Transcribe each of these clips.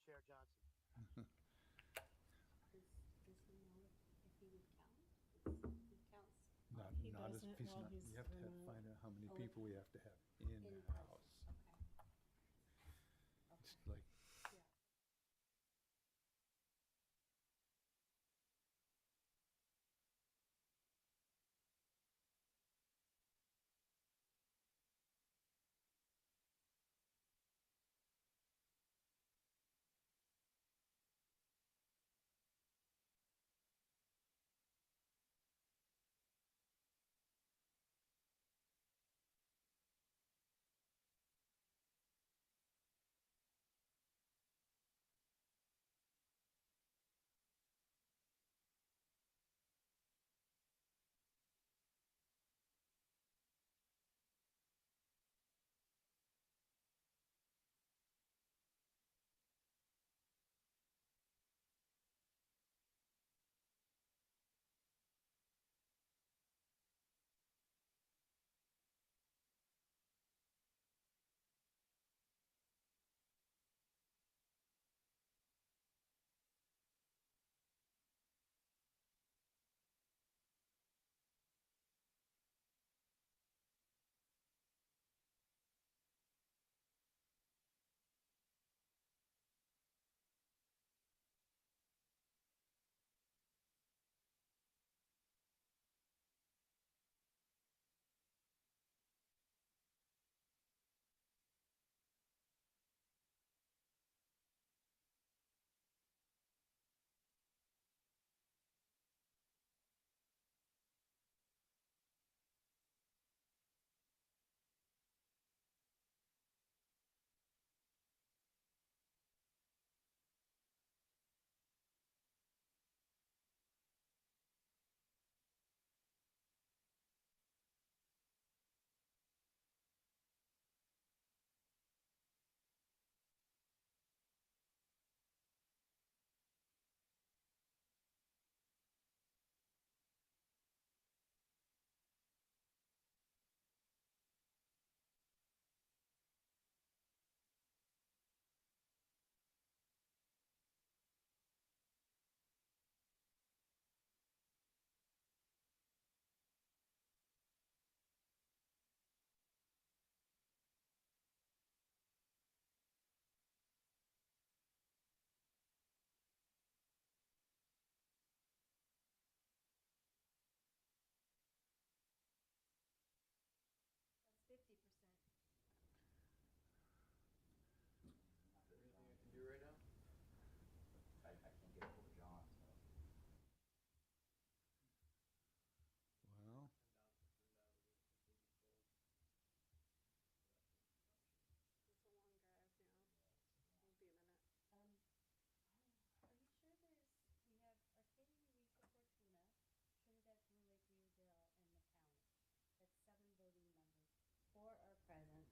Chair Johnson. Does he know if he would count? He counts Not, He not as, doesn't he's while not, he's we have to remote. find out how many Oh, people we have to have in in the person. house. Okay. It's Okay. like, Yeah. That's 50%. Anything I can do right now? I can't get a hold of John, so. well, It's a long drive, yeah. It'll be a minute. Are you sure we have Arcadia, we support Tuna, Trinidad, Blue Lake, Reedale, and the county. That's 7 voting members. 4 are present.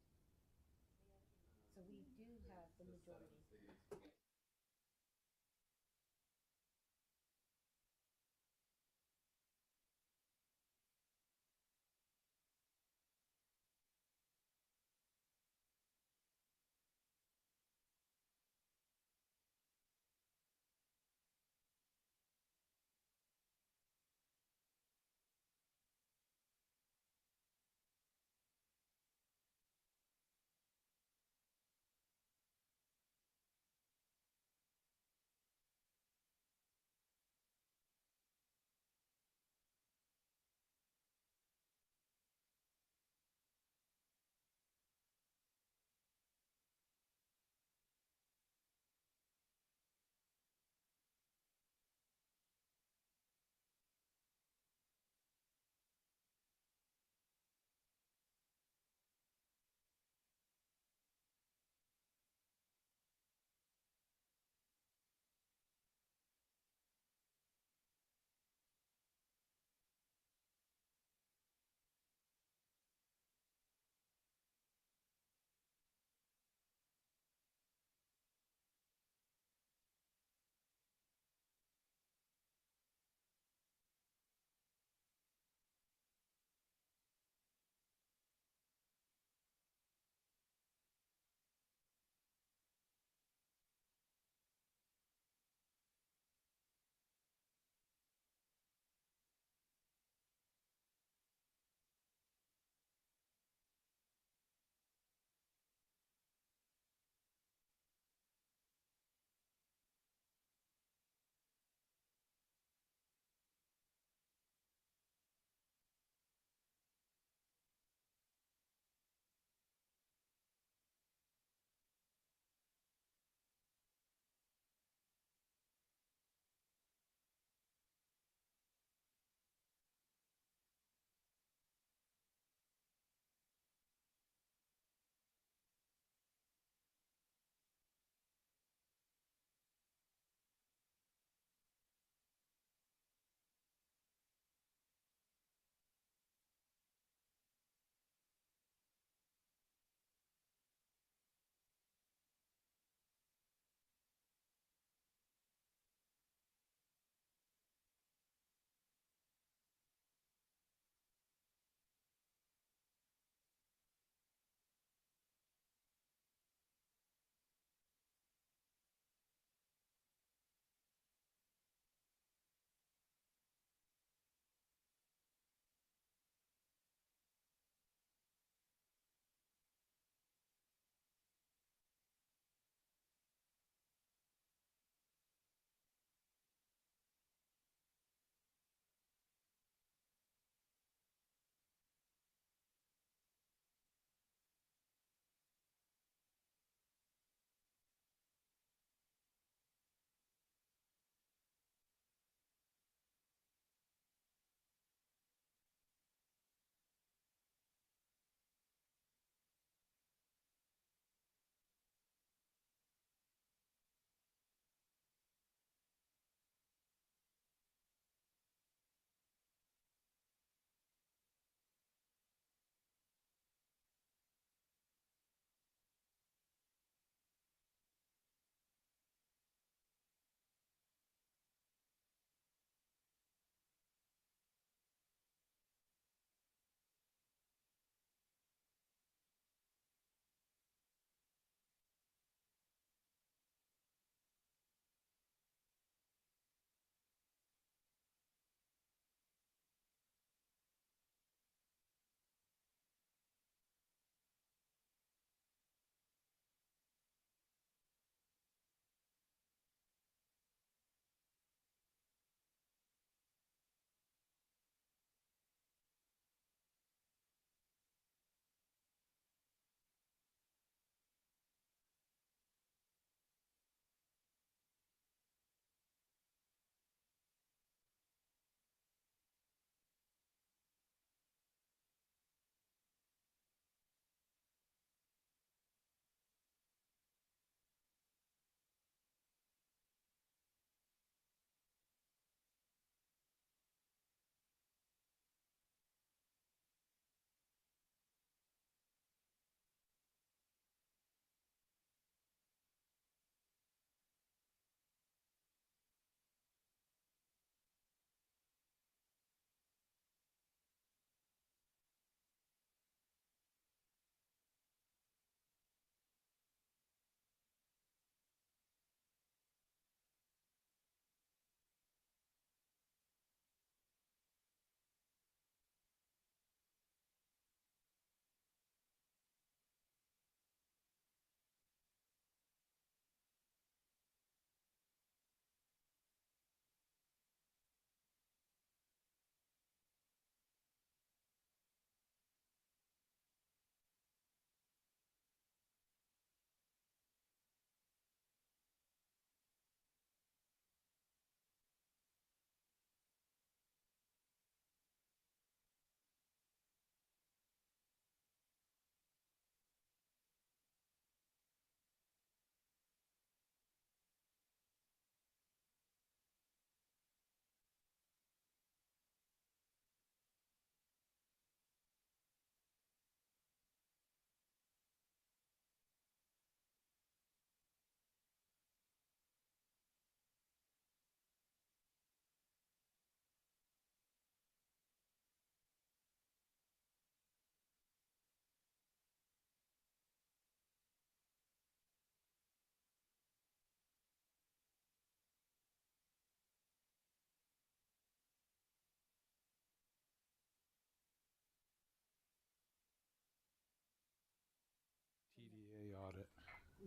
So we do have the majority.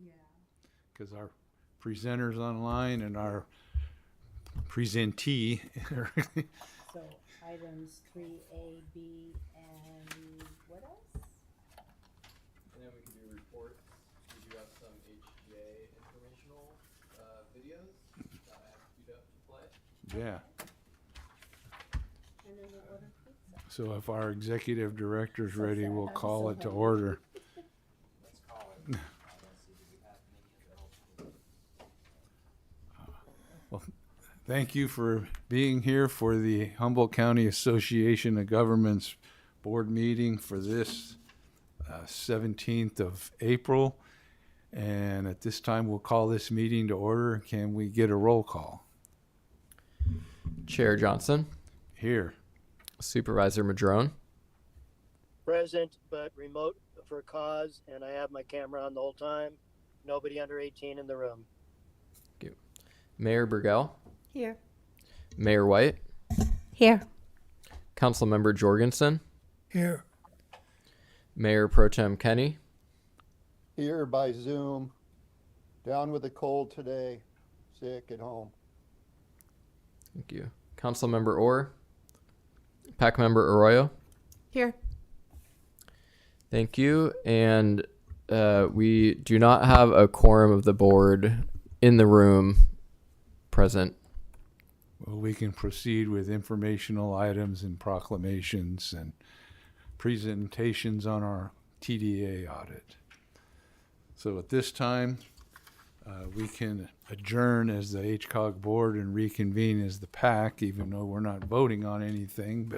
Yeah. because our presenter's online and our presentee. So items 3A, B, and what else? And then we can do reports. We do have some HCA informational videos that I have queued up to play. Yeah. And then we'll order pizza. So if our executive director's So ready, sad. we'll I'm call so it to hungry. order. Let's call it. Let's see, do we have many available? Thank you for being here for the Humboldt County Association of Governments Board meeting for this 17th of April. And at this time, we'll call this meeting to order. Can we get a roll call? Chair Johnson, Here. Supervisor Madrone, Present, but remote for cause, and I have my camera on the whole time. Nobody under 18 in the room. Mayor Burgell, Here. Mayor White, Here. Councilmember Jorgensen, Here. Mayor Pro Tem Kenny, Here by Zoom. Down with the cold today. Sick at home. thank you, Councilmember Orr, Pack Member Arroyo, Here. thank you, and we do not have a quorum of the board in the room present. Well, we can proceed with informational items and proclamations and presentations on our TDA audit. So at this time, we can adjourn as the HCAOG board and reconvene as the PAC, even though we're not voting on anything.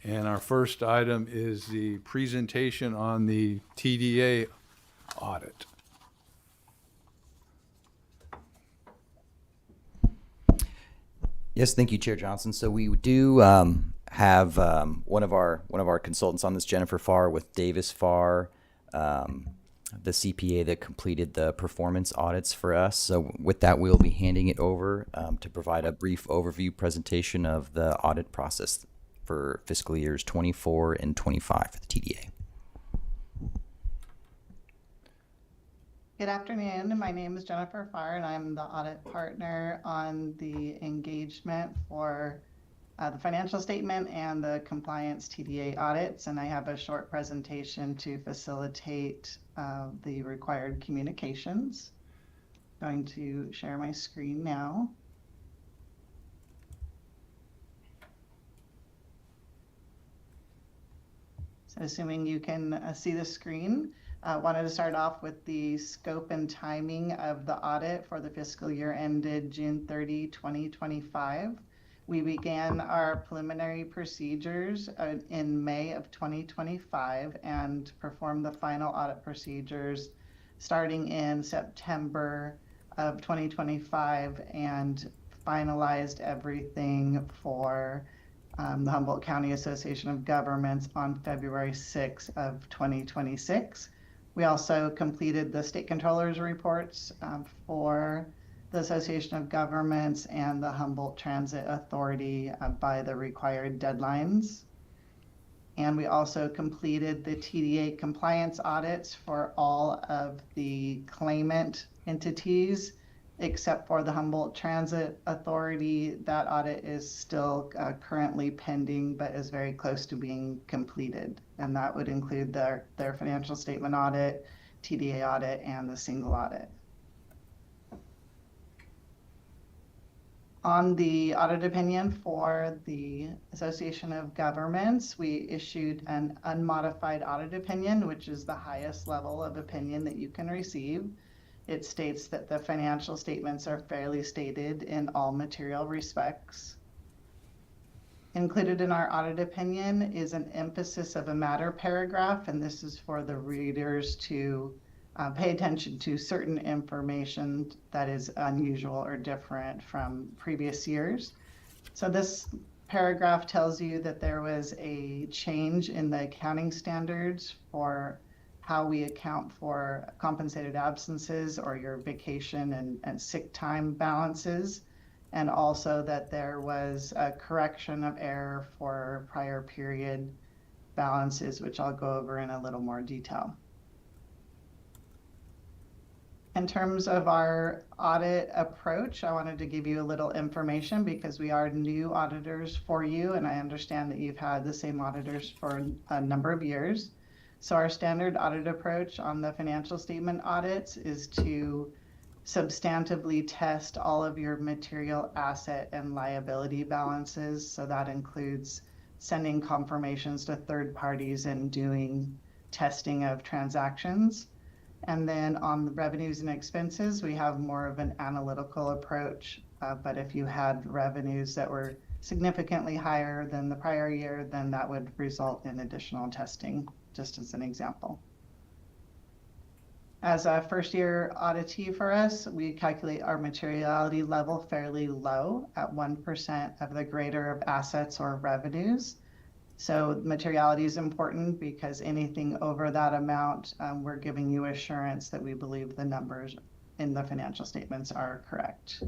And our first item is the presentation on the TDA audit. Yes, thank you, Chair Johnson. So we do have one of our consultants on this, Jennifer Farr with Davis Farr, the CPA that completed the performance audits for us. So with that, we'll be handing it over to provide a brief overview presentation of the audit process for fiscal years 24 and 25 for the TDA. Good afternoon. My name is Jennifer Farr, and I'm the audit partner on the engagement for the financial statement and the compliance TDA audits. And I have a short presentation to facilitate the required communications. I'm going to share my screen now. So assuming you can see the screen. Wanted to start off with the scope and timing of the audit for the fiscal year ended June 30, 2025. We began our preliminary procedures in May of 2025 and performed the final audit procedures starting in September of 2025 and finalized everything for the Humboldt County Association of Governments on February 6 of 2026. We also completed the state controller's reports for the Association of Governments and the Humboldt Transit Authority by the required deadlines. And we also completed the TDA compliance audits for all of the claimant entities, except for the Humboldt Transit Authority. That audit is still currently pending, but is very close to being completed. And that would include their financial statement audit, TDA audit, and the single audit. On the audit opinion for the Association of Governments, we issued an unmodified audit opinion, which is the highest level of opinion that you can receive. It states that the financial statements are fairly stated in all material respects. Included in our audit opinion is an emphasis of a matter paragraph, and this is for the readers to pay attention to certain information that is unusual or different from previous years. So this paragraph tells you that there was a change in the accounting standards for how we account for compensated absences or your vacation and sick time balances, and also that there was a correction of error for prior period balances, which I'll go over in a little more detail. In terms of our audit approach, I wanted to give you a little information because we are new auditors for you, and I understand that you've had the same auditors for a number of years. So our standard audit approach on the financial statement audits is to substantively test all of your material asset and liability balances. So that includes sending confirmations to third parties and doing testing of transactions. And then on the revenues and expenses, we have more of an analytical approach. But if you had revenues that were significantly higher than the prior year, then that would result in additional testing, just as an example. As a first-year auditee for us, we calculate our materiality level fairly low at 1% of the greater of assets or revenues. So materiality is important because anything over that amount, we're giving you assurance that we believe the numbers in the financial statements are correct.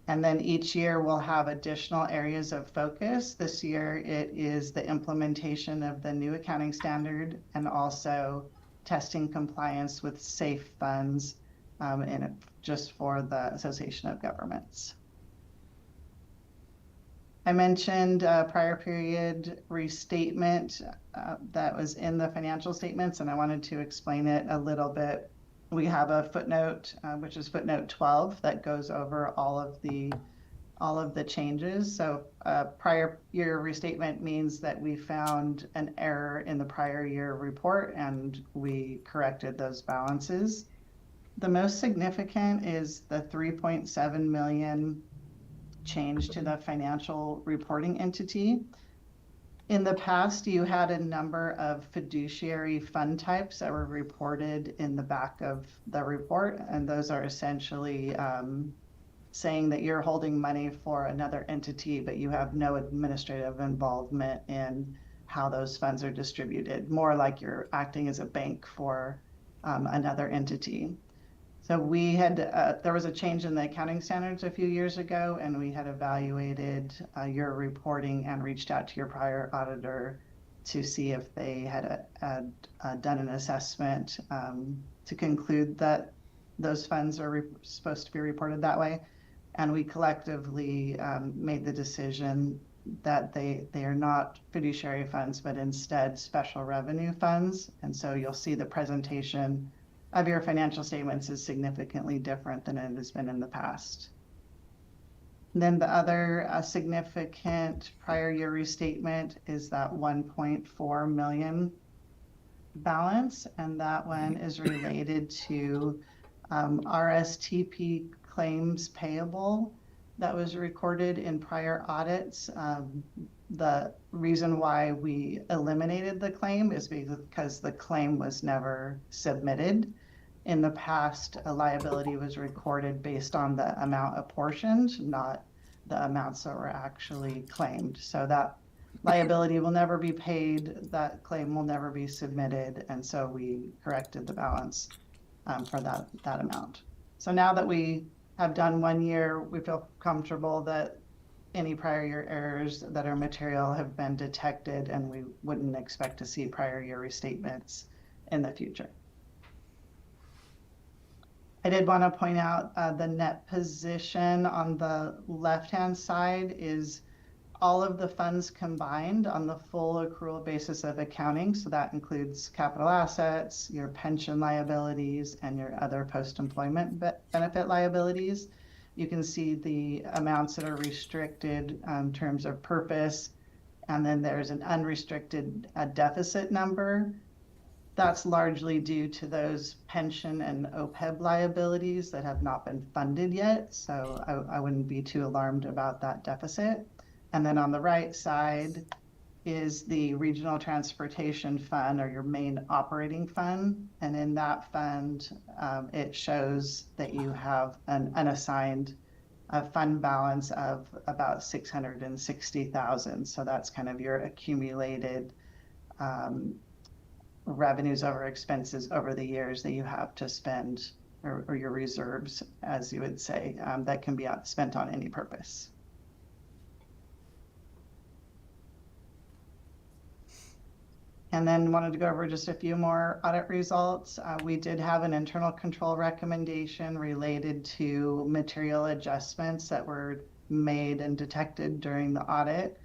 And then each year we'll have additional areas of focus. This year it is the implementation of the new accounting standard and also testing compliance with safe funds just for the Association of Governments. I mentioned prior period restatement that was in the financial statements, and I wanted to explain it a little bit. We have a footnote, which is footnote 12, that goes over all of the changes. So prior year restatement means that we found an error in the prior year report and we corrected those balances. The most significant is the 3.7 million change to the financial reporting entity. In the past, you had a number of fiduciary fund types that were reported in the back of the report, and those are essentially saying that you're holding money for another entity, but you have no administrative involvement in how those funds are distributed, more like you're acting as a bank for another entity. So we had, there was a change in the accounting standards a few years ago, and we had evaluated your reporting and reached out to your prior auditor to see if they had done an assessment to conclude that those funds are supposed to be reported that way. And we collectively made the decision that they are not fiduciary funds, but instead special revenue funds. And so you'll see the presentation of your financial statements is significantly different than it has been in the past. Then the other significant prior year restatement is that 1.4 million balance, and that one is related to RSTP claims payable that was recorded in prior audits. The reason why we eliminated the claim is because the claim was never submitted. In the past, a liability was recorded based on the amount apportioned, not the amounts that were actually claimed. So that liability will never be paid, that claim will never be submitted, and so we corrected the balance for that amount. So now that we have done 1 year, we feel comfortable that any prior year errors that are material have been detected, and we wouldn't expect to see prior year restatements in the future. I did want to point out the net position on the left-hand side is all of the funds combined on the full accrual basis of accounting. So that includes capital assets, your pension liabilities, and your other post-employment benefit liabilities. You can see the amounts that are restricted in terms of purpose, and then there's an unrestricted deficit number. That's largely due to those pension and OPEB liabilities that have not been funded yet. So I wouldn't be too alarmed about that deficit. And then on the right side is the Regional Transportation Fund, or your main operating fund. And in that fund, it shows that you have an unassigned fund balance of about 660,000. So that's kind of your accumulated revenues over expenses over the years that you have to spend, or your reserves, as you would say, that can be spent on any purpose. And then wanted to go over just a few more audit results. We did have an internal control recommendation related to material adjustments that were made and detected during the audit.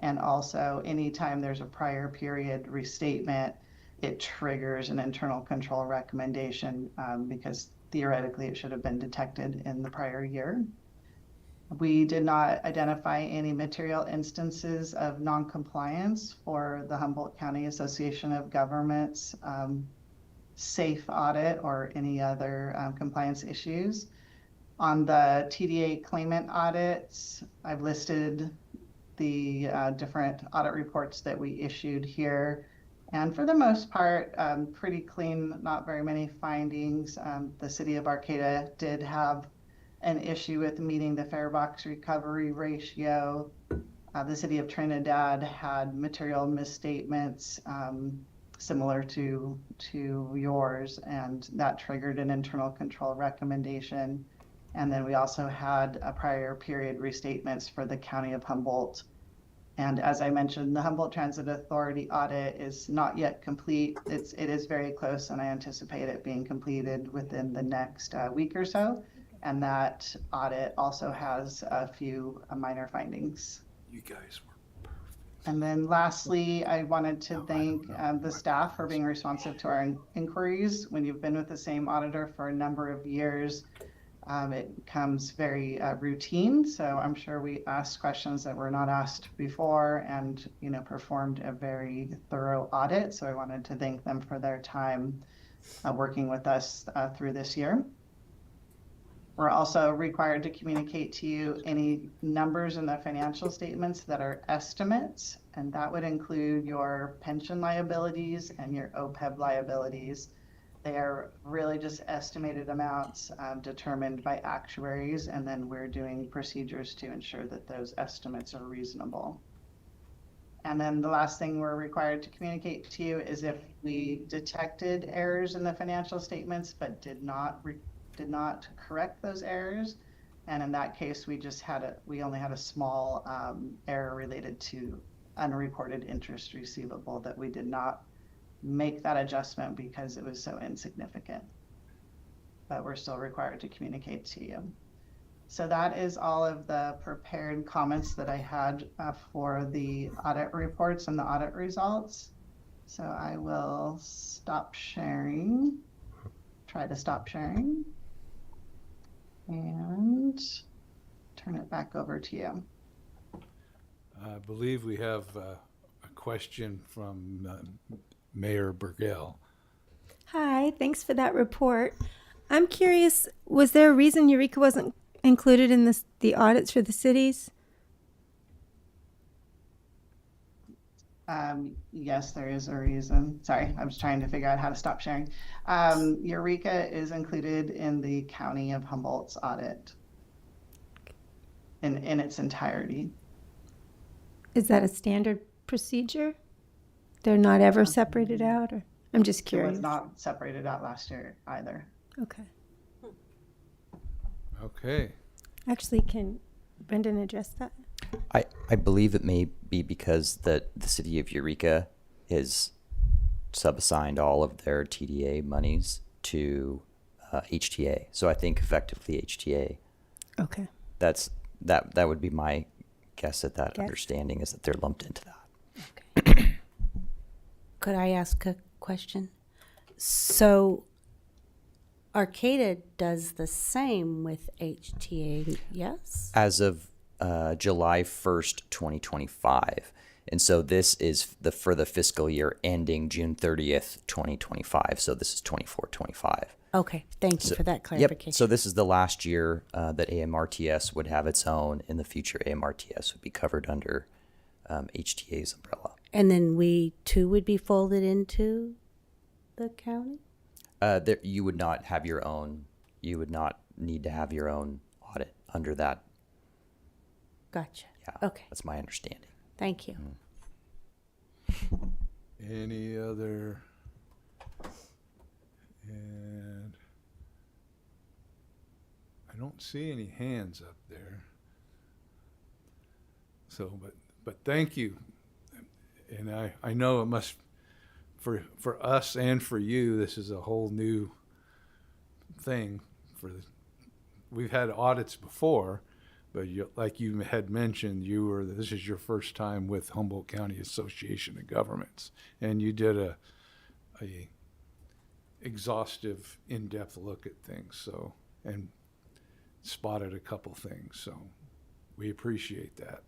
And also anytime there's a prior period restatement, it triggers an internal control recommendation because theoretically it should have been detected in the prior year. We did not identify any material instances of noncompliance for the Humboldt County Association of Governments safe audit or any other compliance issues. On the TDA claimant audits, I've listed the different audit reports that we issued here. And for the most part, pretty clean, not very many findings. The city of Arcata did have an issue with meeting the fare box recovery ratio. The city of Trinidad had material misstatements similar to yours, and that triggered an internal control recommendation. And then we also had a prior period restatements for the county of Humboldt. And as I mentioned, the Humboldt Transit Authority audit is not yet complete. It is very close, and I anticipate it being completed within the next week or so. And that audit also has a few minor findings. You guys were perfect. And then lastly, I wanted to thank the staff for being responsive to our inquiries. When you've been with the same auditor for a number of years, it becomes very routine. So I'm sure we asked questions that were not asked before and, performed a very thorough audit. So I wanted to thank them for their time working with us through this year. We're also required to communicate to you any numbers in the financial statements that are estimates, and that would include your pension liabilities and your OPEB liabilities. They are really just estimated amounts determined by actuaries, and then we're doing procedures to ensure that those estimates are reasonable. And then the last thing we're required to communicate to you is if we detected errors in the financial statements but did not correct those errors, and in that case we only had a small error related to unreported interest receivable that we did not make that adjustment because it was so insignificant, but we're still required to communicate to you. So that is all of the prepared comments that I had for the audit reports and the audit results. So I will try to stop sharing and turn it back over to you. I believe we have a question from Mayor Burgell. Hi, thanks for that report. I'm curious, was there a reason Eureka wasn't included in the audits for the cities? Yes, there is a reason. Sorry, I was trying to figure out how to stop sharing. Eureka is included in the County of Humboldt's audit in its entirety. Is that a standard procedure? They're not ever separated out? Or I'm just It curious. was not separated out last year either. Okay. Okay. Actually, can Brendan address that? I believe it may be because the city of Eureka is subassigned all of their TDA monies to HTA. So I think effectively HTA. Okay. That would be my guess at that Guess. understanding is that they're lumped into that. Okay. Could I ask a question? So Arcata does the same with HTA, yes? As of July 1st, 2025. And so this is for the fiscal year ending June 30th, 2025. So this is 24-25. Okay, thank you So- for that clarification. Yep. So this is the last year that AMRTS would have its own. In the future, AMRTS would be covered under HTA's umbrella. And then we too would be folded into the county? You would not have your own. You would not need to have your own audit under that. Gotcha. Yeah. Okay, That's my understanding. thank you. Any other? And I don't see any hands up there. So, but thank you. And I know it must for us and for you, this is a whole new thing. We've had audits before, but like you had mentioned, this is your first time with Humboldt County Association of Governments, and you did a exhaustive, in-depth look at things, and spotted a couple things. So we appreciate that.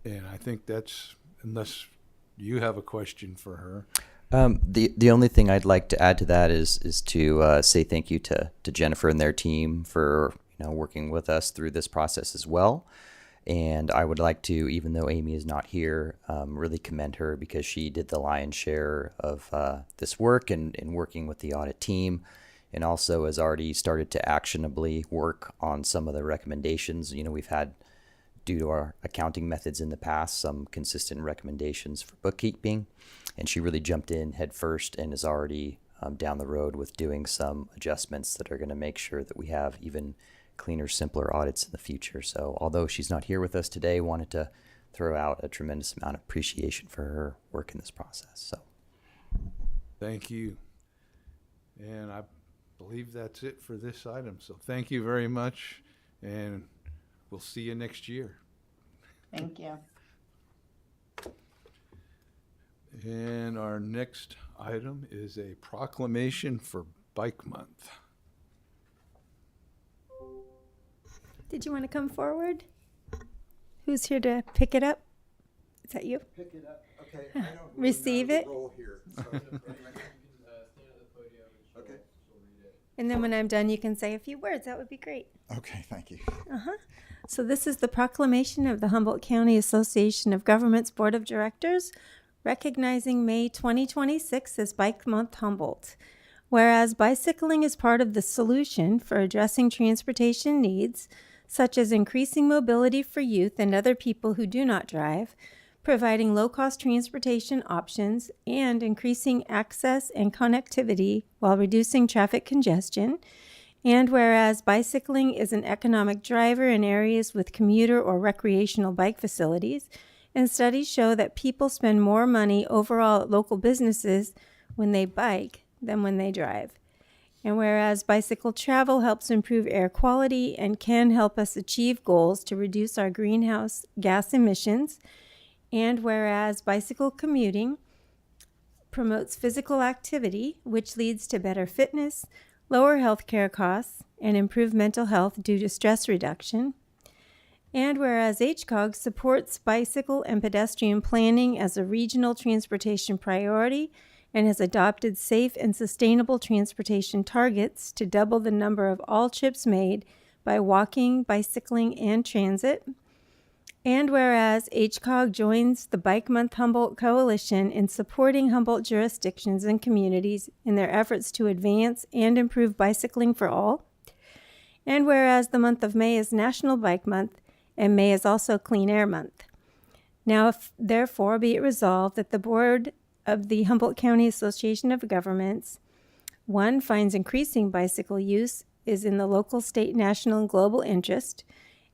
And I think that's, unless you have a question for her. The only thing I'd like to add to that is to say thank you to Jennifer and their team for working with us through this process as well. And I would like to, even though Amy is not here, really commend her because she did the lion's share of this work and in working with the audit team, and also has already started to actionably work on some of the recommendations. We've had, due to our accounting methods in the past, some consistent recommendations for bookkeeping, and she really jumped in head first and is already down the road with doing some adjustments that are going to make sure that we have even cleaner, simpler audits in the future. So although she's not here with us today, wanted to throw out a tremendous amount of appreciation for her work in this process. So thank you. And I believe that's it for this item. So thank you very much, and we'll see you next year. Thank you. And our next item is a proclamation for Bike Month. Did you want to come forward? Who's here to pick it up? Is that you? Pick it up. Okay. I don't Receive it. Roll here. So, okay. And then when I'm done, you can say a few words. That would be great. Okay. Thank you. So this is the proclamation of the Humboldt County Association of Governments Board of Directors, recognizing May 2026 as Bike Month Humboldt. Whereas bicycling is part of the solution for addressing transportation needs, such as increasing mobility for youth and other people who do not drive, providing low-cost transportation options, and increasing access and connectivity while reducing traffic congestion. And whereas bicycling is an economic driver in areas with commuter or recreational bike facilities, and studies show that people spend more money overall at local businesses when they bike than when they drive. And whereas bicycle travel helps improve air quality and can help us achieve goals to reduce our greenhouse gas emissions, and whereas bicycle commuting promotes physical activity, which leads to better fitness, lower healthcare costs, and improved mental health due to stress reduction. And whereas HCAOG supports bicycle and pedestrian planning as a regional transportation priority and has adopted safe and sustainable transportation targets to double the number of all trips made by walking, bicycling, and transit. And whereas HCAOG joins the Bike Month Humboldt Coalition in supporting Humboldt jurisdictions and communities in their efforts to advance and improve bicycling for all. And whereas the month of May is National Bike Month, and May is also Clean Air Month. Now, therefore, be it resolved that the Board of the Humboldt County Association of Governments, 1, finds increasing bicycle use is in the local, state, national, and global interest,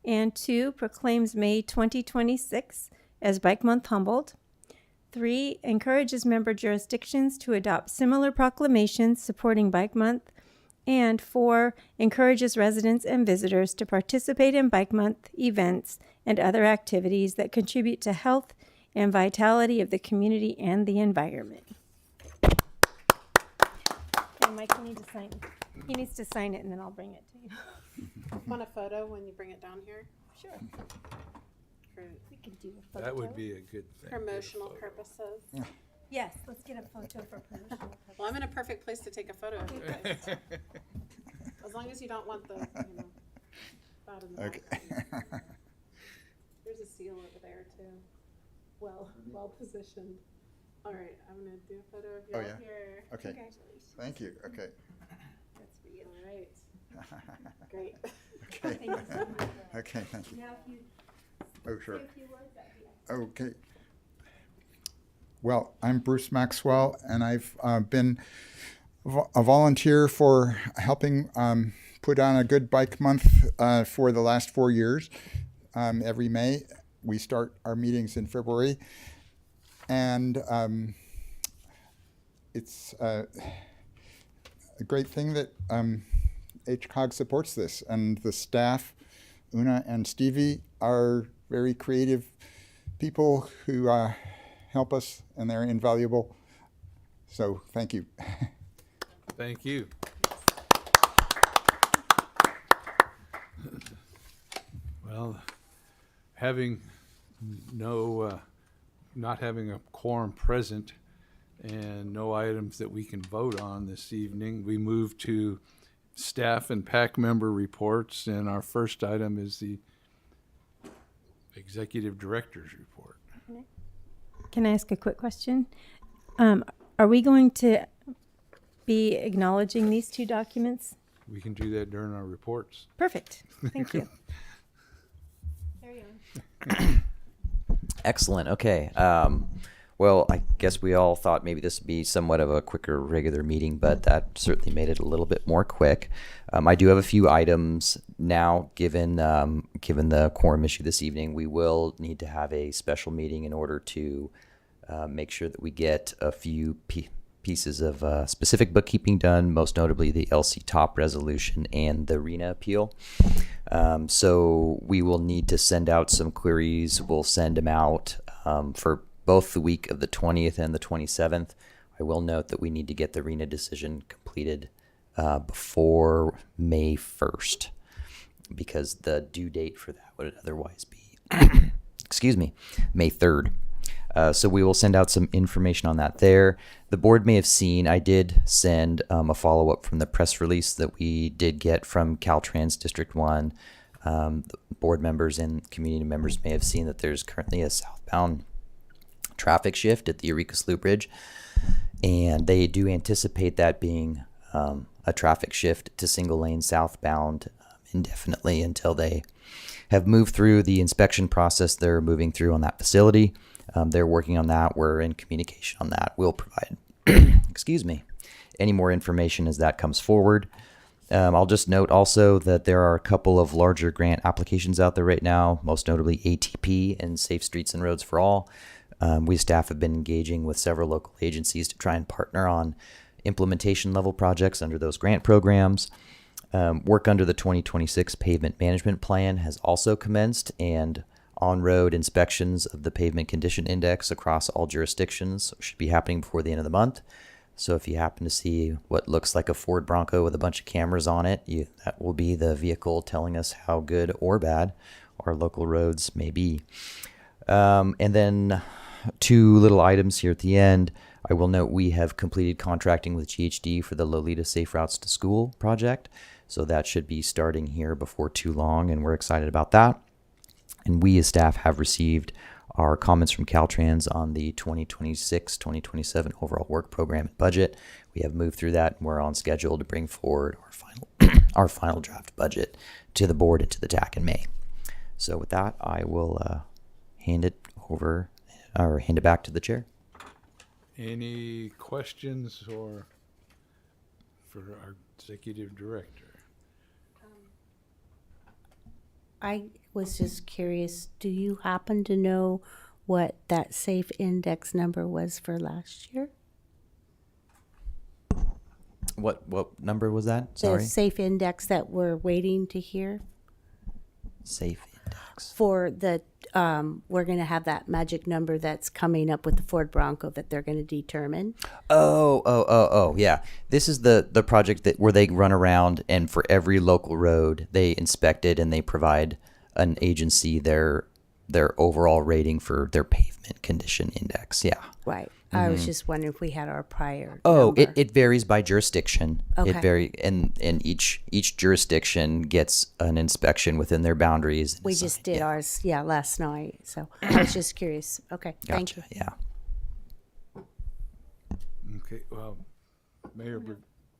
and 2, proclaims May 2026 as Bike Month Humboldt. 3, encourages member jurisdictions to adopt similar proclamations supporting Bike Month. And 4, encourages residents and visitors to participate in Bike Month events and other activities that contribute to health and vitality of the community and the environment. And Mike, you need to sign it. He needs to sign it, and then I'll bring it to you. Want a photo when you bring it down here? Sure. For We can do a photo. That would be a good thing. promotional purposes. Yes, let's get a photo for promotional purposes. Well, I'm in a perfect place to take a photo of you guys. As long as you don't want the, cloud in the background. There's a seal over there too. Well positioned. All right, I'm gonna do a photo of you Oh, all yeah? here. Okay. Congratulations. Thank you. Okay. That's for you. All right, great. Okay. Thank you so much. Okay. Thank you. Now, if you Oh, sure. say a few words, that'd be excellent. Okay. Well, I'm Bruce Maxwell, and I've been a volunteer for helping put on a good bike month for the last 4 years. Every May, we start our meetings in February. and it's a great thing that HCAOG supports this, and the staff, Una and Stevie, are very creative people who help us, and they're invaluable. So thank you. Thank you. Well, having not having a quorum present and no items that we can vote on this evening, we move to staff and PAC member reports, and our first item is the executive director's report. Can I ask a quick question? Are we going to be acknowledging these two documents? We can do that during our reports. Perfect. Thank you. Carry on. Excellent. Okay. Well, I guess we all thought maybe this would be somewhat of a quicker regular meeting, but that certainly made it a little bit more quick. I do have a few items now, given the quorum issue this evening. We will need to have a special meeting in order to make sure that we get a few pieces of specific bookkeeping done, most notably the LC top resolution and the RENA appeal. So we will need to send out some queries. We'll send them out for both the week of the 20th and the 27th. I will note that we need to get the RENA decision completed before May 1st, because the due date for that would otherwise be, excuse me, May 3rd. So we will send out some information on that there. The board may have seen, I did send a follow-up from the press release that we did get from Caltrans District 1. The board members and community members may have seen that there's currently a southbound traffic shift at the Eureka Slough Bridge, and they do anticipate that being a traffic shift to single lane southbound indefinitely until they have moved through the inspection process they're moving through on that facility. They're working on that. We're in communication on that. We'll provide, excuse me, any more information as that comes forward. I'll just note also that there are a couple of larger grant applications out there right now, most notably ATP and Safe Streets and Roads for All. We staff have been engaging with several local agencies to try and partner on implementation level projects under those grant programs. Work under the 2026 Pavement Management Plan has also commenced, and on-road inspections of the Pavement Condition Index across all jurisdictions should be happening before the end of the month. So if you happen to see what looks like a Ford Bronco with a bunch of cameras on it, that will be the vehicle telling us how good or bad our local roads may be. And then two little items here at the end. I will note we have completed contracting with GHD for the Lolita Safe Routes to School project. So that should be starting here before too long, and we're excited about that. And we as staff have received our comments from Caltrans on the 2026-2027 overall work program and budget. We have moved through that, and we're on schedule to bring forward our final draft budget to the board and to the TAC in May. So with that, I will hand it back to the chair. Any questions for our executive director? I was just curious, do you happen to know what that safe index number was for last year? What number was that? Sorry. The safe index that we're waiting to hear Safe index. for the we're going to have that magic number that's coming up with the Ford Bronco that they're going to determine. Oh, yeah. This is the project where they run around, and for every local road they inspect it, and they provide an agency their overall rating for their pavement condition index. Yeah. Right. I was just wondering if we had our prior. Oh, number. it varies by jurisdiction. Okay. And each jurisdiction gets an inspection within their boundaries. We just did ours, last night. So I was just curious. Okay, thank you. Yeah. Okay, well, Mayor,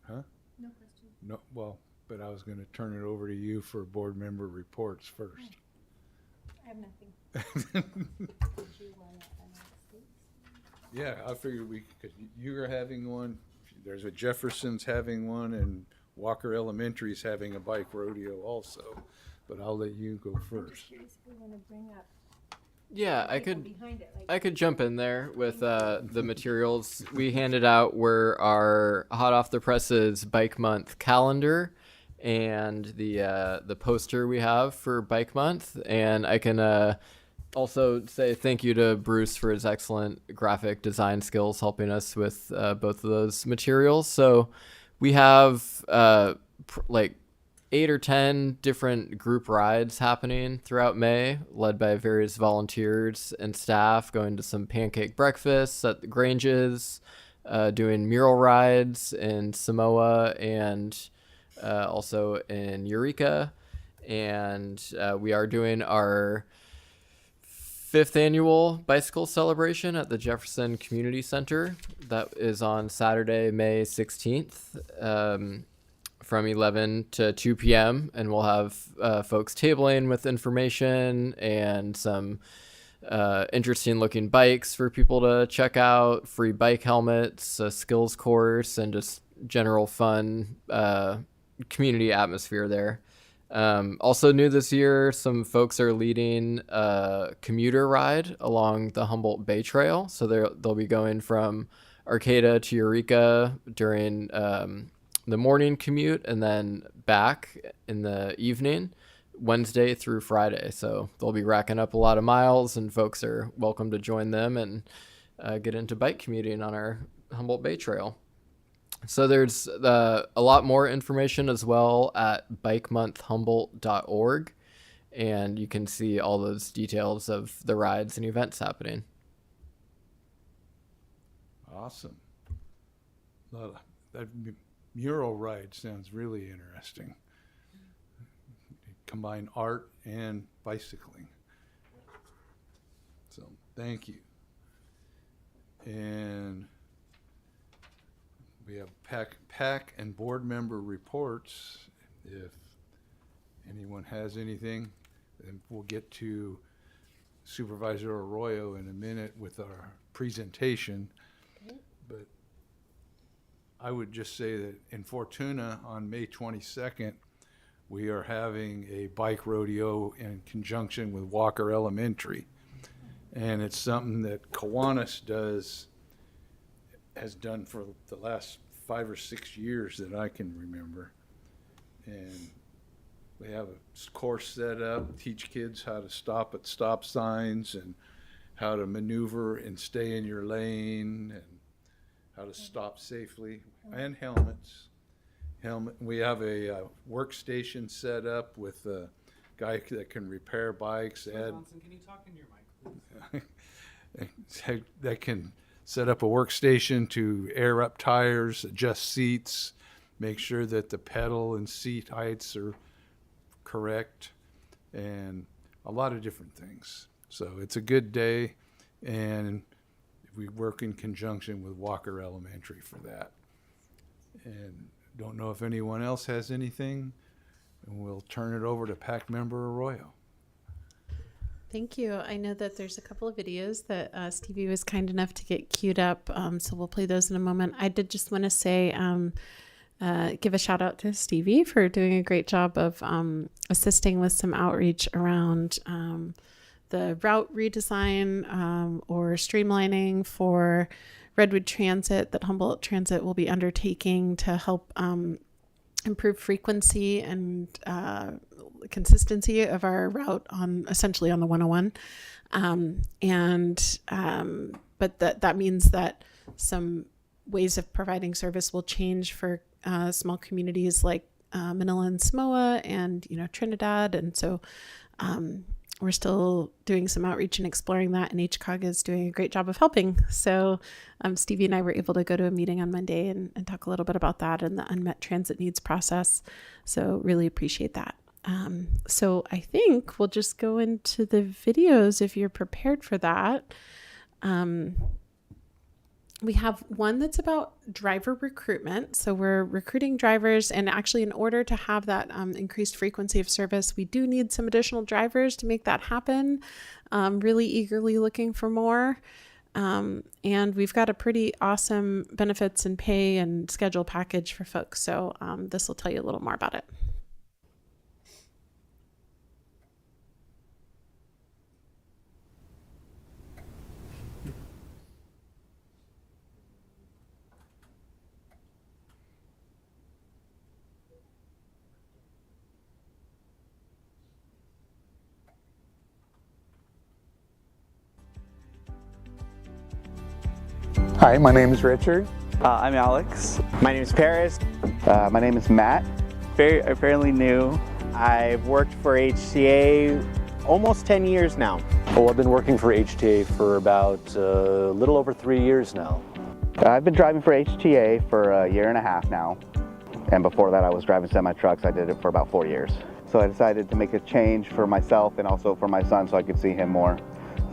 huh? No question. No, well, but I was going to turn it over to you for board member reports first. I have nothing. Did you want to announce these? Yeah, I figured because you're having one, there's a Jefferson's having one, and Walker Elementary's having a bike rodeo also, but I'll let you go I'm just first. curious if we want to bring up Yeah, I could jump in there with the materials we handed out. Were our hot off the presses Bike Month calendar and the poster we have for Bike Month, and I can also say thank you to Bruce for his excellent graphic design skills helping us with both of those materials. So we have like 8 or 10 different group rides happening throughout May, led by various volunteers and staff, going to some pancake breakfasts at the Granges, doing mural rides in Samoa and also in Eureka. And we are doing our 5th annual bicycle celebration at the Jefferson Community Center. That is on Saturday, May 16th. From 11 to 2 p.m. and we'll have folks tabling with information and some interesting looking bikes for people to check out, free bike helmets, a skills course, and just general fun community atmosphere there. Also new this year, some folks are leading a commuter ride along the Humboldt Bay Trail. So they'll be going from Arcata to Eureka during the morning commute and then back in the evening, Wednesday through Friday. So they'll be racking up a lot of miles, and folks are welcome to join them and get into bike commuting on our Humboldt Bay Trail. So there's a lot more information as well at bikemonthhumboldt.org, and you can see all those details of the rides and events happening. Awesome. That mural ride sounds really interesting. Combine art and bicycling. So thank you. And we have PAC and board member reports. If anyone has anything, then we'll get to Supervisor Arroyo in a minute with our presentation. But I would just say that in Fortuna on May 22nd, we are having a bike rodeo in conjunction with Walker Elementary. And it's something that Kiwanis has done for the last 5 or 6 years that I can remember. And we have a course set up, teach kids how to stop at stop signs and how to maneuver and stay in your lane and how to stop safely, and helmets. We have a workstation set up with a guy that can repair bikes. Johnson, can you talk in your mic, please? That can set up a workstation to air up tires, adjust seats, make sure that the pedal and seat heights are correct, and a lot of different things. So it's a good day, and we work in conjunction with Walker Elementary for that. And don't know if anyone else has anything, and we'll turn it over to PAC member Arroyo. Thank you. I know that there's a couple of videos that Stevie was kind enough to get queued up, so we'll play those in a moment. I did just want to say, give a shout out to Stevie for doing a great job of assisting with some outreach around the route redesign or streamlining for Redwood Transit that Humboldt Transit will be undertaking to help improve frequency and consistency of our route essentially on the 101. But that means that some ways of providing service will change for small communities like Manila and Samoa and Trinidad. And so we're still doing some outreach and exploring that, and HCAOG is doing a great job of helping. So Stevie and I were able to go to a meeting on Monday and talk a little bit about that and the unmet transit needs process. So really appreciate that. So I think we'll just go into the videos if you're prepared for that. We have one that's about driver recruitment. So we're recruiting drivers, and actually in order to have that increased frequency of service, we do need some additional drivers to make that happen. Really eagerly looking for more. And we've got a pretty awesome benefits and pay and schedule package for folks. So this will tell you a little more about it. Hi, my name is Richard. I'm Alex. My name is Paris. My name is Matt. Fairly new. I've worked for HCA almost 10 years now. Oh, I've been working for HTA for about a little over 3 years now. I've been driving for HTA for a year and a half now. And before that I was driving semi-trucks. I did it for about 4 years. So I decided to make a change for myself and also for my son so I could see him more.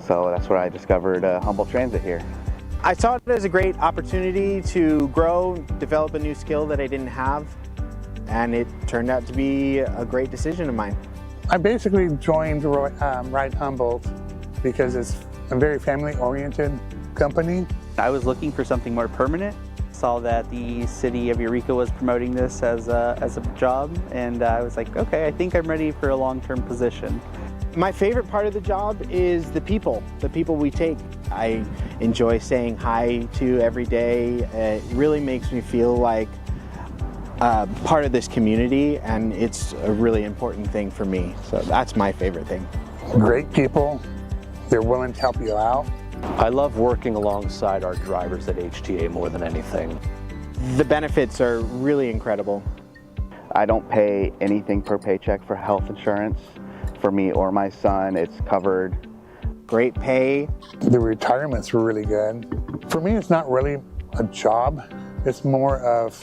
So that's where I discovered Humboldt Transit here. I saw it as a great opportunity to grow, develop a new skill that I didn't have, and it turned out to be a great decision of mine. I basically joined Ride Humboldt because it's a very family-oriented company. I was looking for something more permanent. Saw that the city of Eureka was promoting this as a job, and I was like, okay, I think I'm ready for a long-term position. My favorite part of the job is the people we take. I enjoy saying hi to every day. It really makes me feel like part of this community, and it's a really important thing for me. So that's my favorite thing. Great people. They're willing to help you out. I love working alongside our drivers at HTA more than anything. The benefits are really incredible. I don't pay anything per paycheck for health insurance. For me or my son, it's covered. Great pay. The retirements were really good. For me, it's not really a job. It's more of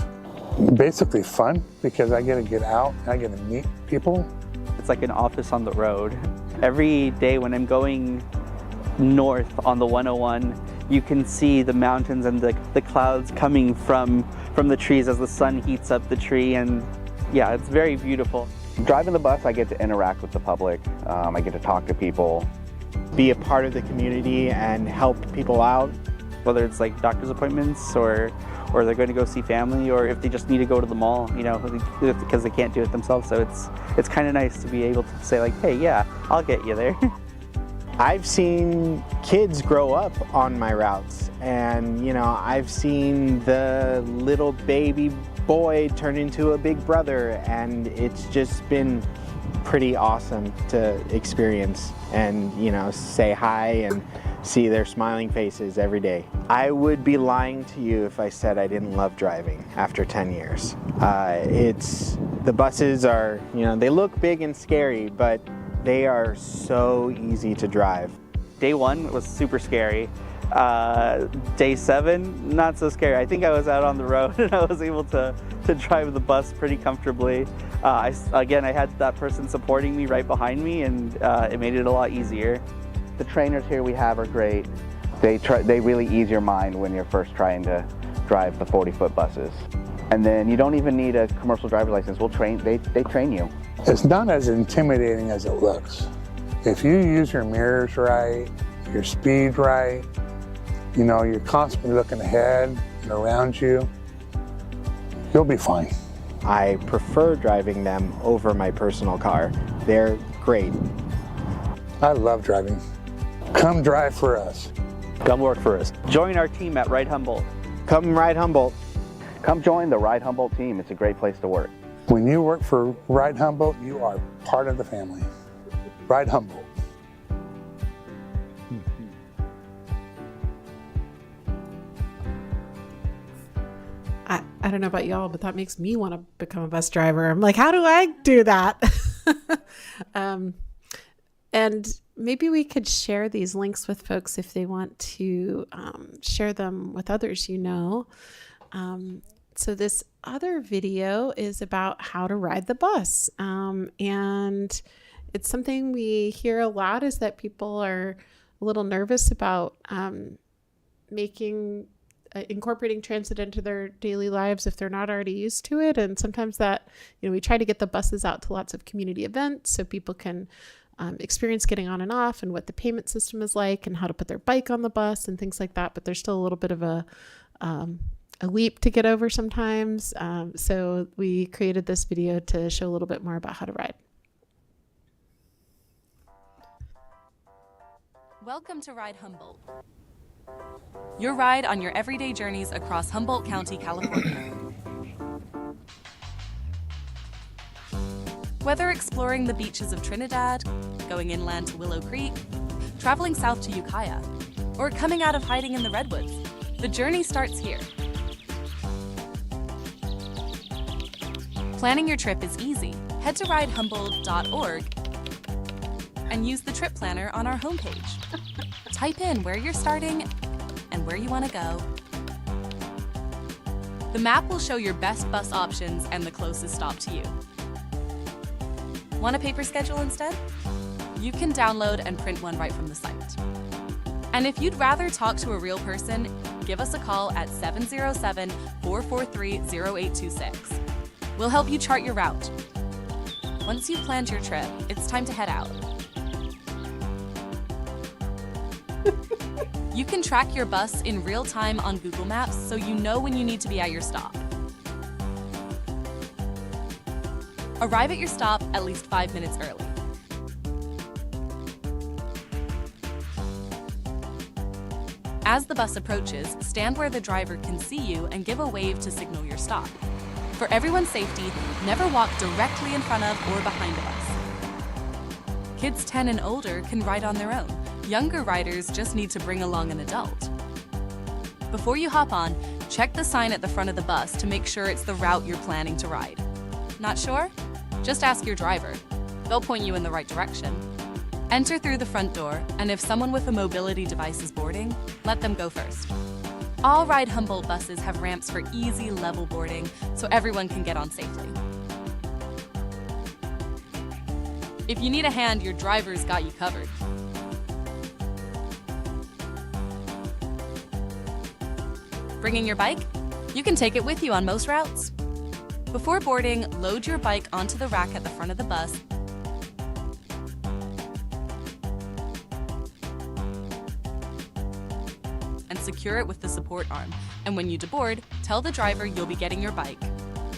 basically fun because I get to get out and I get to meet people. It's like an office on the road. Every day when I'm going north on the 101, you can see the mountains and the clouds coming from the trees as the sun heats up the tree, and yeah, it's very beautiful. Driving the bus, I get to interact with the public. I get to talk to people. Be a part of the community and help people out. Whether it's like doctor's appointments or they're going to go see family, or if they just need to go to the mall, you know, because they can't do it themselves. So it's kind of nice to be able to say like, hey, yeah, I'll get you there. I've seen kids grow up on my routes, and you know, I've seen the little baby boy turn into a big brother, and it's just been pretty awesome to experience and, you know, say hi and see their smiling faces every day. I would be lying to you if I said I didn't love driving after 10 years. The buses are, you know, they look big and scary, but they are so easy to drive. Day 1 was super scary. Day 7, not so scary. I think I was out on the road and I was able to drive the bus pretty comfortably. Again, I had that person supporting me right behind me, and it made it a lot easier. The trainers here we have are great. They really ease your mind when you're first trying to drive the 40-foot buses. And then you don't even need a commercial driver's license. They train you. It's not as intimidating as it looks. If you use your mirrors right, your speed right, you know, you're constantly looking ahead and around you, you'll be fine. I prefer driving them over my personal car. They're great. I love driving. Come drive for us. Come work for us. Join our team at Ride Humboldt. Come Ride Humboldt. Come join the Ride Humboldt team. It's a great place to work. When you work for Ride Humboldt, you are part of the family. Ride Humboldt. I don't know about y'all, but that makes me want to become a bus driver. I'm like, how do I do that? And maybe we could share these links with folks if they want to share them with others, you know. So this other video is about how to ride the bus. And it's something we hear a lot, is that people are a little nervous about incorporating transit into their daily lives if they're not already used to it. And sometimes that, you know, we try to get the buses out to lots of community events so people can experience getting on and off and what the payment system is like and how to put their bike on the bus and things like that. But there's still a little bit of a leap to get over sometimes. So we created this video to show a little bit more about how to ride. Welcome to Ride Humboldt, your ride on your everyday journeys across Humboldt County, California. Whether exploring the beaches of Trinidad, going inland to Willow Creek, traveling south to Ukiah, or coming out of hiding in the Redwoods, The journey starts here. Planning your trip is easy. Head to ridehumboldt.org and use the trip planner on our homepage. Type in where you're starting and where you want to go. The map will show your best bus options and the closest stop to you. Want a paper schedule instead? You can download and print one right from the site. And if you'd rather talk to a real person, give us a call at 707-443-0826. We'll help you chart your route. Once you've planned your trip, it's time to head out. You can track your bus in real time on Google Maps so you know when you need to be at your stop. Arrive at your stop at least 5 minutes early. As the bus approaches, stand where the driver can see you and give a wave to signal your stop. For everyone's safety, never walk directly in front of or behind a bus. Kids 10 and older can ride on their own. Younger riders just need to bring along an adult. Before you hop on, check the sign at the front of the bus to make sure it's the route you're planning to ride. Not sure? Just ask your driver. They'll point you in the right direction. Enter through the front door, and if someone with a mobility device is boarding, let them go first. All Ride Humboldt buses have ramps for easy level boarding, so everyone can get on safely. If you need a hand, your driver's got you covered. Bringing your bike? You can take it with you on most routes. Before boarding, load your bike onto the rack at the front of the bus and secure it with the support arm. And when you deboard, tell the driver you'll be getting your bike.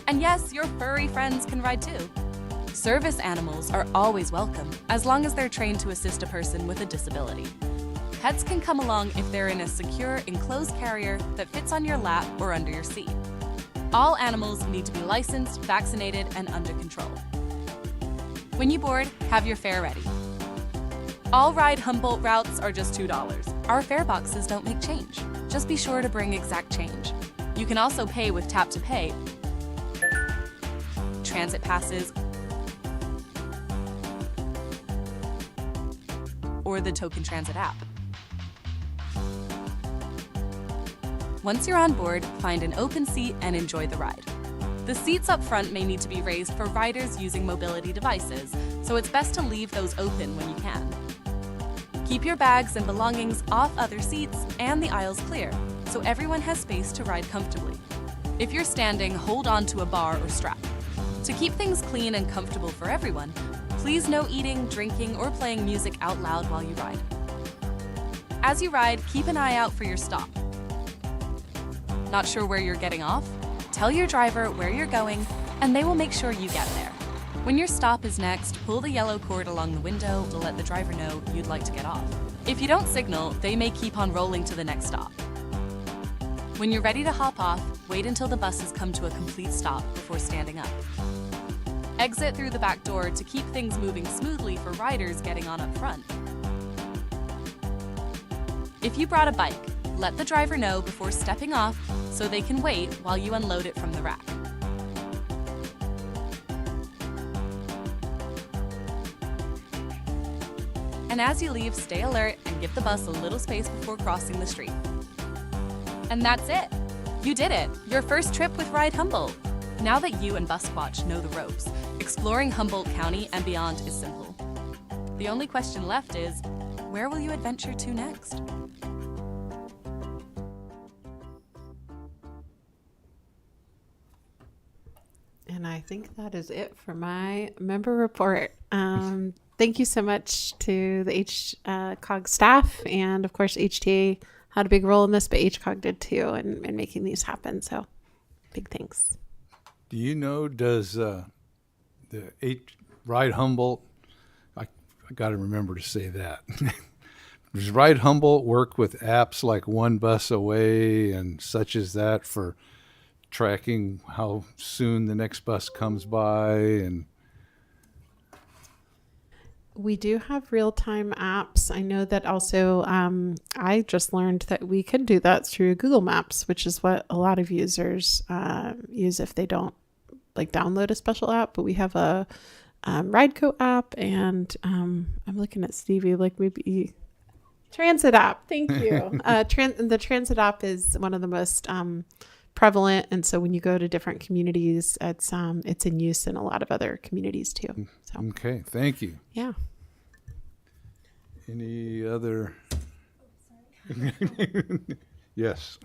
And yes, your furry friends can ride too. Service animals are always welcome, as long as they're trained to assist a person with a disability. Pets can come along if they're in a secure, enclosed carrier that fits on your lap or under your seat. All animals need to be licensed, vaccinated, and under control. When you board, have your fare ready. All Ride Humboldt routes are just $2. Our fare boxes don't make change. Just be sure to bring exact change. You can also pay with Tap to Pay, transit passes, or the Token Transit app. Once you're on board, find an open seat and enjoy the ride. The seats up front may need to be raised for riders using mobility devices, so it's best to leave those open when you can. Keep your bags and belongings off other seats and the aisles clear, so everyone has space to ride comfortably. If you're standing, hold on to a bar or strap. To keep things clean and comfortable for everyone, please no eating, drinking, or playing music out loud while you ride. As you ride, keep an eye out for your stop. Not sure where you're getting off? Tell your driver where you're going, and they will make sure you get there. When your stop is next, pull the yellow cord along the window to let the driver know you'd like to get off. If you don't signal, they may keep on rolling to the next stop. When you're ready to hop off, wait until the buses come to a complete stop before standing up. Exit through the back door to keep things moving smoothly for riders getting on up front. If you brought a bike, let the driver know before stepping off so they can wait while you unload it from the rack. And as you leave, stay alert and give the bus a little space before crossing the street. And that's it. You did it. Your first trip with Ride Humboldt. Now that you and Busquatch know the ropes, exploring Humboldt County and beyond is simple. The only question left is, where will you adventure to next? And I think that is it for my member report. Thank you so much to the HCAOG staff, and of course HTA had a big role in this, but HCAOG did too in making these happen. So big thanks. Do you know, does Ride Humboldt, I got to remember to say that. Does Ride Humboldt work with apps like One Bus Away and such as that for tracking how soon the next bus comes by? And We do have real-time apps. I know that also, I just learned that we can do that through Google Maps, which is what a lot of users use if they don't like download a special app. But we have a Rideco app, and I'm looking at Stevie like maybe Transit app. Thank you. The Transit app is one of the most prevalent, and so when you go to different communities, it's in use in a lot of other communities too. So. Okay, thank you. Yeah. Any other? Yes.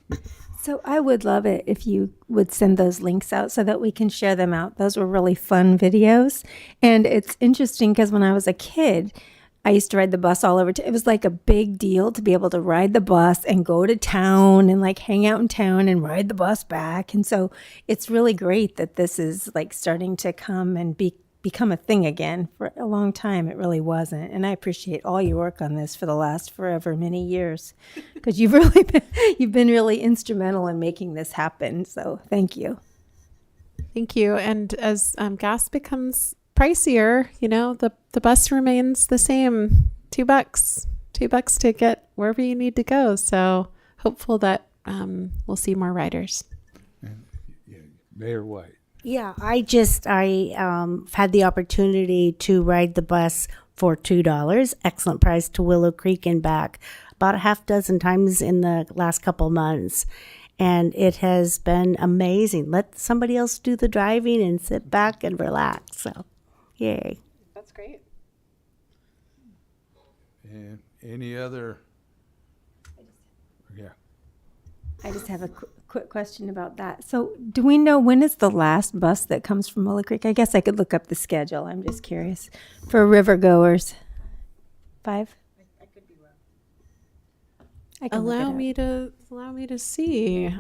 So I would love it if you would send those links out so that we can share them out. Those were really fun videos. And it's interesting because when I was a kid, I used to ride the bus all over. It was like a big deal to be able to ride the bus and go to town and like hang out in town and ride the bus back. And so it's really great that this is like starting to come and become a thing again. For a long time, it really wasn't. And I appreciate all your work on this for the last forever many years, because you've been really instrumental in making this happen. So thank you. Thank you. And as gas becomes pricier, the bus remains the same. $2 to get wherever you need to go. So hopeful that we'll see more riders. Mayor White. Yeah, I had the opportunity to ride the bus for $2. Excellent price to Willow Creek and back about a half dozen times in the last couple months. And it has been amazing. Let somebody else do the driving and sit back and relax. So, yay. That's great. And any other? Yeah. I just have a quick question about that. So do we know when is the last bus that comes from Willow Creek? I guess I could look up the schedule. I'm just curious. For river goers. 5? I could be wrong. I can look it up. Allow me to see.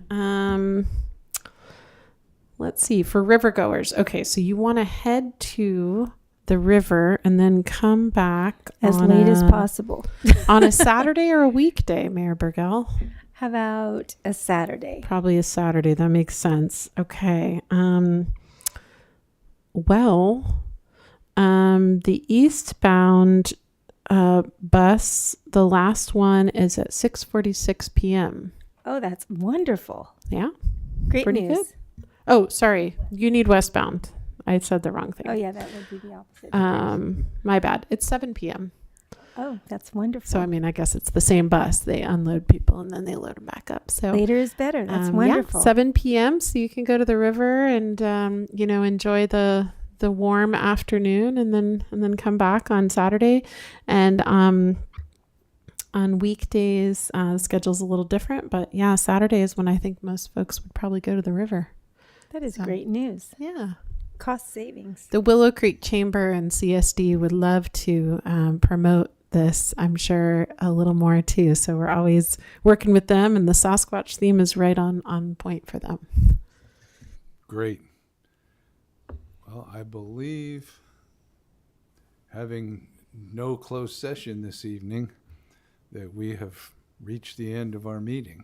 Let's see, for river goers. Okay, so you want to head to the river and then come back as late as possible. On a Saturday or a weekday, Mayor Burgell? How about a Saturday? Probably a Saturday. That makes sense. Okay. The eastbound bus, the last one is at 6:46 p.m. Oh, that's wonderful. Yeah. Great Pretty news. good. Oh, sorry. You need westbound. I said the wrong thing. Oh, yeah, that would be the opposite. My bad. It's 7 p.m. Oh, that's wonderful. So, I mean, I guess it's the same bus. They unload people and then they load them back up. So later is better. That's wonderful. 7 p.m. So you can go to the river and, enjoy the warm afternoon and then come back on Saturday. And on weekdays, the schedule's a little different. But, yeah, Saturday is when I think most folks would probably go to the river. That is great news. Yeah. Cost savings. The Willow Creek Chamber and CSD would love to promote this, I'm sure, a little more too. So we're always working with them, and the Sasquatch theme is right on point for them. Great. Well, I believe, having no closed session this evening, that we have reached the end of our meeting.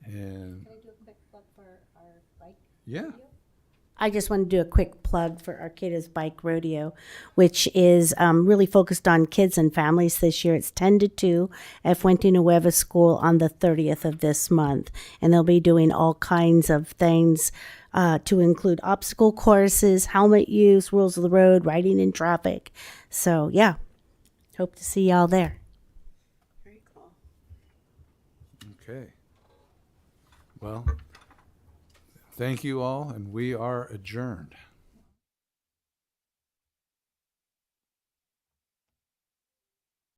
And Can I do a quick plug for our bike? Yeah. I just want to do a quick plug for Arcata's Bike Rodeo, which is really focused on kids and families this year. It's 10 to 2 at Fuente Nueva School on the 30th of this month. And they'll be doing all kinds of things to include obstacle courses, helmet use, rules of the road, riding in traffic. So, yeah, hope to see y'all there. Very cool. Okay. Well, thank you all, and we are adjourned.